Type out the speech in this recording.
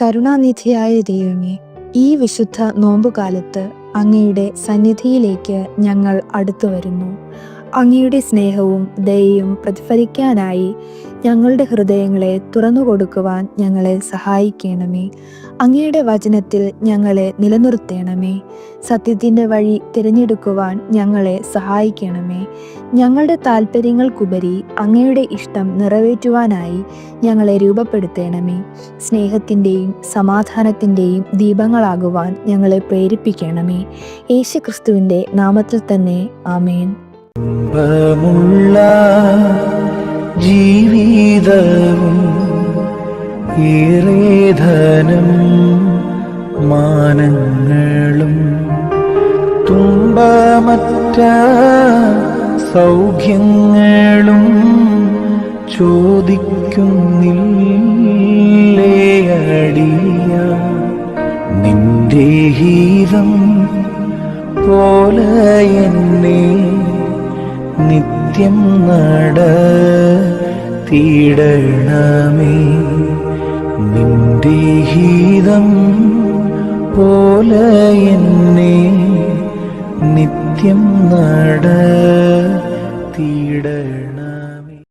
കരുണാനിധിയായ ദൈവമേ, ഈ വിശുദ്ധ നോമ്പുകാലത്ത് അങ്ങയുടെ സന്നിധിയിലേക്ക് ഞങ്ങൾ അടുത്തു വരുന്നു. അങ്ങയുടെ സ്നേഹവും ദയയും പ്രതിഫലിക്കാനായി ഞങ്ങളുടെ ഹൃദയങ്ങളെ തുറന്നു കൊടുക്കുവാൻ ഞങ്ങളെ സഹായിക്കണമേ. അങ്ങയുടെ വചനത്തിൽ ഞങ്ങളെ നിലനിർത്തണമേ. സത്യത്തിൻ്റെ വഴി തിരഞ്ഞെടുക്കുവാൻ ഞങ്ങളെ സഹായിക്കണമേ. ഞങ്ങളുടെ താല്പര്യങ്ങൾക്കുപരി അങ്ങയുടെ ഇഷ്ടം നിറവേറ്റുവാനായി ഞങ്ങളെ രൂപപ്പെടുത്തണമേ. സ്നേഹത്തിൻ്റെയും സമാധാനത്തിൻ്റെയും ദീപങ്ങളാകുവാൻ ഞങ്ങളെ പ്രേരിപ്പിക്കണമേ. യേശുക്രിസ്തുവിൻ്റെ നാമത്തിൽ തന്നെ ആമേൻ. ഇമ്പമുള്ള ജീവിതവും ഏറെ ധനം മാനങ്ങളും തുമ്പമറ്റ സൗഖ്യങ്ങളും ചോദിക്കുന്നില്ലേ അടിയ നിന്റെ ഹിതം പോലെ എന്നെ നിത്യം നടത്തിയിടണമേ. നിന്റെ ഹിതം പോലെ എന്നെ നിത്യം നടത്തിയിടണമേ.